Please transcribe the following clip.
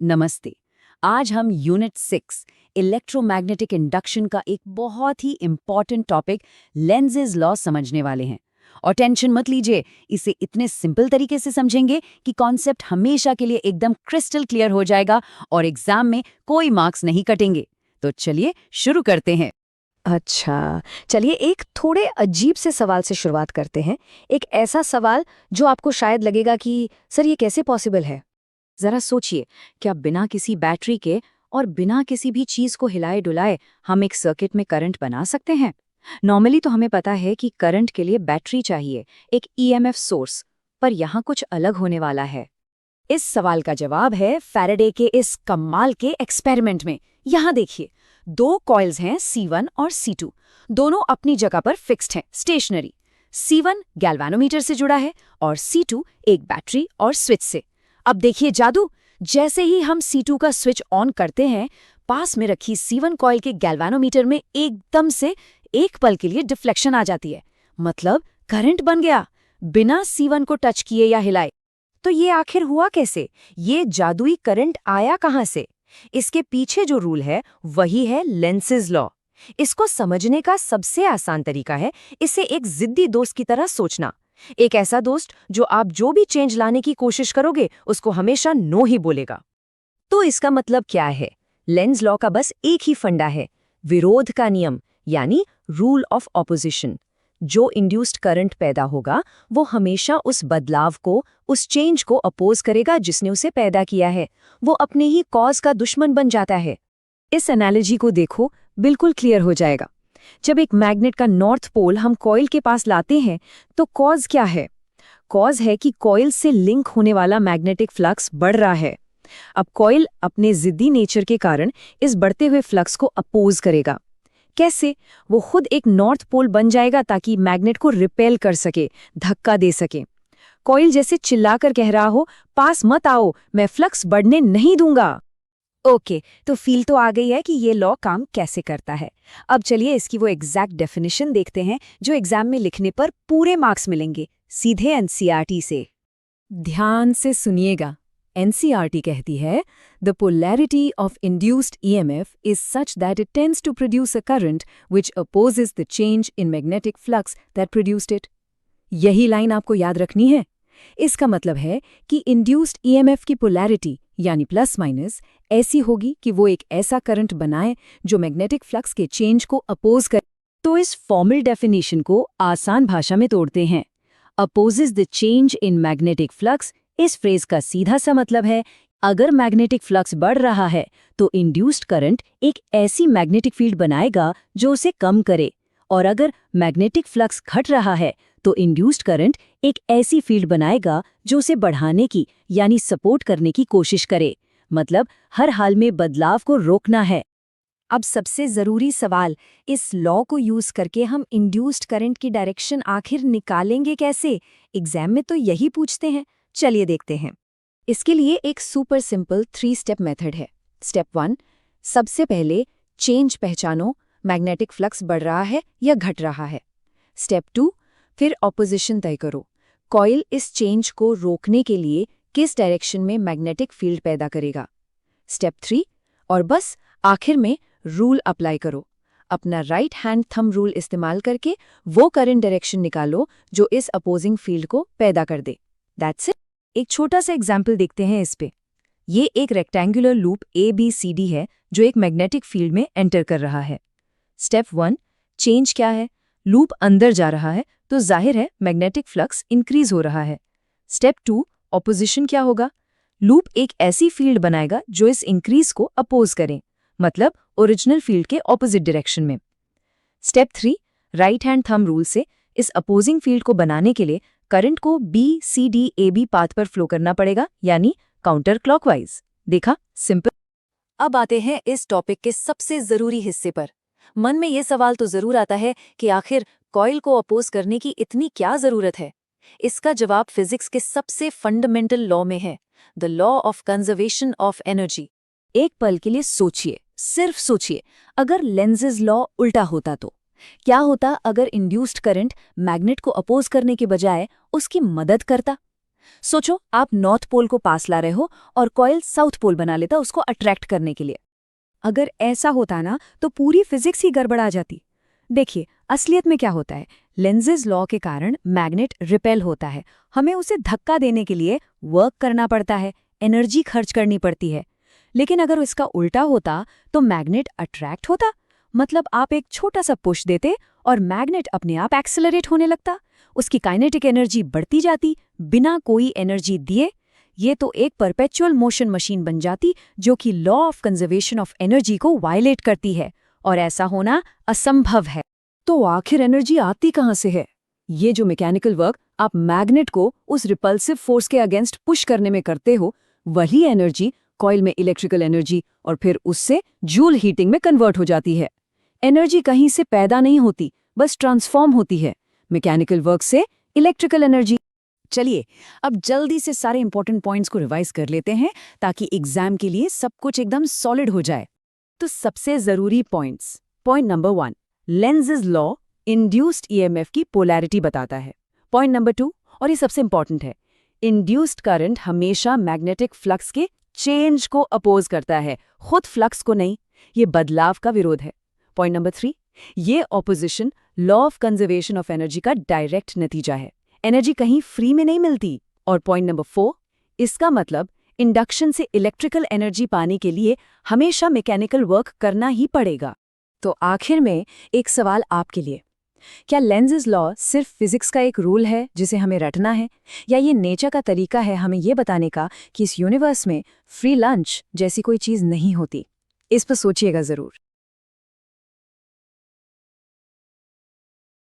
नमस्ते। आज हम यूनिट 6 इलेक्ट्रोमैग्नेटिक इंडक्शन का एक बहुत ही इम्पॉर्टेंट टॉपिक लेंजेज लॉ समझने वाले हैं। और टेंशन मत लीजिए, इसे इतने सिंपल तरीके से समझेंगे कि कॉन्सेप्ट हमेशा के लिए एकदम क्रिस्टल क्लियर हो जाएगा और एग्जाम में कोई मार्क्स नहीं कटेंगे। तो चलिए शुरू करते हैं। अच्छा, चलिए एक थोड़े अजीब से सवाल से शुरुआत करते हैं। एक ऐसा सवाल जो आपको शायद लगेगा कि सर ये कैसे पॉसिबल है। जरा सोचिए, क्या बिना किसी बैटरी के और बिना किसी भी चीज को हिलाए डुलाए हम एक सर्किट में करंट बना सकते हैं? नॉर्मली तो हमें पता है कि करंट के लिए बैटरी चाहिए, एक ईएमएफ सोर्स, पर यहाँ कुछ अलग होने वाला है। इस सवाल का जवाब है फैराडे के इस कमाल के एक्सपेरिमेंट में। यहाँ देखिए, दो कॉइल्स हैं C1 और C2। दोनों अपनी जगह पर फिक्स्ड हैं, स्टेशनरी। C1 गैल्वेनोमीटर से जुड़ा है और C2 एक बैटरी और स्विच से। अब देखिए जादू, जैसे ही हम C2 का स्विच ऑन करते हैं, पास में रखी C1 कॉइल के गैल्वेनोमीटर में एकदम से एक पल के लिए डिफ्लेक्शन आ जाती है। मतलब करंट बन गया, बिना C1 को टच किए या हिलाए। तो ये आखिर हुआ कैसे? ये जादुई करंट आया कहाँ से? इसके पीछे जो रूल है वही है लेंसेज लॉ। इसको समझने का सबसे आसान तरीका है इसे एक जिद्दी दोस्त की तरह सोचना। एक ऐसा दोस्त जो आप जो भी चेंज लाने की कोशिश करोगे उसको हमेशा नो ही बोलेगा। तो इसका मतलब क्या है? लेंज लॉ का बस एक ही फंडा है, विरोध का नियम, यानी रूल ऑफ ऑपोजिशन। जो इंड्यूस्ड करंट पैदा होगा वो हमेशा उस बदलाव को, उस चेंज को अपोज करेगा जिसने उसे पैदा किया है। वो अपने ही कॉज का दुश्मन बन जाता है। इस एनालॉजी को देखो, बिल्कुल क्लियर हो जाएगा। जब एक मैग्नेट का नॉर्थ पोल हम कॉइल के पास लाते हैं तो कॉज क्या है? कॉज है कि कॉइल से लिंक होने वाला मैग्नेटिक फ्लक्स बढ़ रहा है। अब कॉइल अपने जिद्दी नेचर के कारण इस बढ़ते हुए फ्लक्स को अपोज करेगा। कैसे? वो खुद एक नॉर्थ पोल बन जाएगा ताकि मैग्नेट को रिपेल कर सके, धक्का दे सके। कॉइल जैसे चिल्लाकर कह रहा हो, पास मत आओ, मैं फ्लक्स बढ़ने नहीं दूंगा। ओके, तो फील तो आ गई है कि ये लॉ काम कैसे करता है। अब चलिए इसकी वो एग्जैक्ट डेफिनेशन देखते हैं जो एग्जाम में लिखने पर पूरे मार्क्स मिलेंगे, सीधे एनसीईआरटी से। ध्यान से सुनिएगा। एनसीईआरटी कहती है, the polarity of induced EMF is such that it tends to produce a current which opposes the change in magnetic flux that produced it. यही लाइन आपको याद रखनी है। इसका मतलब है कि इंड्यूस्ड ईएमएफ की पोलैरिटी यानी प्लस माइनस ऐसी होगी कि वो एक ऐसा करंट बनाए जो मैग्नेटिक फ्लक्स के चेंज को अपोज करे। तो इस फॉर्मल डेफिनेशन को आसान भाषा में तोड़ते हैं। Opposes the change in magnetic flux, इस फ्रेज का सीधा सा मतलब है, अगर मैग्नेटिक फ्लक्स बढ़ रहा है तो इंड्यूस्ड करंट एक ऐसी मैग्नेटिक फील्ड बनाएगा जो उसे कम करे, और अगर मैग्नेटिक फ्लक्स घट रहा है तो इंड्यूस्ड करंट एक ऐसी फील्ड बनाएगा जो उसे बढ़ाने की यानी सपोर्ट करने की कोशिश करे। मतलब हर हाल में बदलाव को रोकना है। अब सबसे जरूरी सवाल, इस लॉ को यूज करके हम इंड्यूस्ड करंट की डायरेक्शन आखिर निकालेंगे कैसे? एग्जाम में तो यही पूछते हैं। चलिए देखते हैं। इसके लिए एक सुपर सिंपल 3 स्टेप मेथड है। स्टेप 1, सबसे पहले चेंज पहचानो, मैग्नेटिक फ्लक्स बढ़ रहा है या घट रहा है। स्टेप 2, फिर ऑपोजिशन तय करो, कॉइल इस चेंज को रोकने के लिए किस डायरेक्शन में मैग्नेटिक फील्ड पैदा करेगा। स्टेप 3, और बस आखिर में रूल अप्लाई करो। अपना राइट हैंड थंब रूल इस्तेमाल करके वो करंट डायरेक्शन निकालो जो इस अपोजिंग फील्ड को पैदा कर दे। That's it. एक छोटा सा एग्जाम्पल देखते हैं इस पे। ये एक रेक्टेंगुलर लूप ABCD है जो एक मैग्नेटिक फील्ड में एंटर कर रहा है। स्टेप 1, चेंज क्या है? लूप अंदर जा रहा है तो जाहिर है मैग्नेटिक फ्लक्स इंक्रीज हो रहा है। स्टेप 2, ऑपोजिशन क्या होगा? लूप एक ऐसी फील्ड बनाएगा जो इस इंक्रीज को अपोज करे, मतलब ओरिजिनल फील्ड के ऑपोजिट डायरेक्शन में। Step 3, right hand thumb rule से इस अपोजिंग फील्ड को बनाने के लिए करंट को BCDAB पाथ पर फ्लो करना पड़ेगा, यानी काउंटर क्लॉकवाइज। देखा, सिंपल। अब आते हैं इस टॉपिक के सबसे जरूरी हिस्से पर। मन में ये सवाल तो जरूर आता है कि आखिर कॉइल को अपोज करने की इतनी क्या जरूरत है? इसका जवाब फिजिक्स के सबसे फंडामेंटल लॉ में है, the law of conservation of energy. एक पल के लिए सोचिए, सिर्फ सोचिए, अगर लेंजेज लॉ उल्टा होता तो क्या होता? अगर इंड्यूस्ड करंट मैग्नेट को अपोज करने के बजाय उसकी मदद करता? सोचो आप नॉर्थ पोल को पास ला रहे हो और कॉइल साउथ पोल बना लेता उसको अट्रैक्ट करने के लिए। अगर ऐसा होता ना तो पूरी फिजिक्स ही गड़बड़ा जाती। देखिए असलियत में क्या होता है, लेंजेज लॉ के कारण मैग्नेट रिपेल होता है, हमें उसे धक्का देने के लिए वर्क करना पड़ता है, एनर्जी खर्च करनी पड़ती है। लेकिन अगर इसका उल्टा होता तो मैग्नेट अट्रैक्ट होता, मतलब आप एक छोटा सा पुश देते और मैग्नेट अपने आप एक्सेलरेट होने लगता, उसकी काइनेटिक एनर्जी बढ़ती जाती बिना कोई एनर्जी दिए। ये तो एक परपेचुअल मोशन मशीन बन जाती जो कि law of conservation of energy को वायलेट करती है, और ऐसा होना असंभव है। तो आखिर एनर्जी आती कहाँ से है? ये जो मैकेनिकल वर्क आप मैग्नेट को उस रिपल्सिव फोर्स के अगेंस्ट पुश करने में करते हो, वही एनर्जी कॉइल में इलेक्ट्रिकल एनर्जी और फिर उससे जूल हीटिंग में कन्वर्ट हो जाती है। एनर्जी कहीं से पैदा नहीं होती, बस ट्रांसफॉर्म होती है मैकेनिकल वर्क से इलेक्ट्रिकल एनर्जी। चलिए अब जल्दी से सारे इंपॉर्टेंट पॉइंट्स को रिवाइज कर लेते हैं ताकि एग्जाम के लिए सब कुछ एकदम सॉलिड हो जाए। तो सबसे जरूरी points. Point number 1, lenses law induced EMF की पोलैरिटी बताता है। पॉइंट नंबर 2, और ये सबसे इंपॉर्टेंट है, इंड्यूस्ड करंट हमेशा मैग्नेटिक फ्लक्स के चेंज को अपोज करता है, खुद फ्लक्स को नहीं। ये बदलाव का विरोध है। पॉइंट नंबर 3, ये opposition law of conservation of energy का डायरेक्ट नतीजा है, एनर्जी कहीं फ्री में नहीं मिलती। और पॉइंट नंबर 4, इसका मतलब इंडक्शन से इलेक्ट्रिकल एनर्जी पाने के लिए हमेशा मैकेनिकल वर्क करना ही पड़ेगा। तो आखिर में एक सवाल आपके लिए, क्या लेंजेज लॉ सिर्फ फिजिक्स का एक रूल है जिसे हमें रटना है, या ये नेचर का तरीका है हमें ये बताने का कि इस यूनिवर्स में फ्री लंच जैसी कोई चीज़ नहीं होती? इस पर सोचिएगा ज़रूर।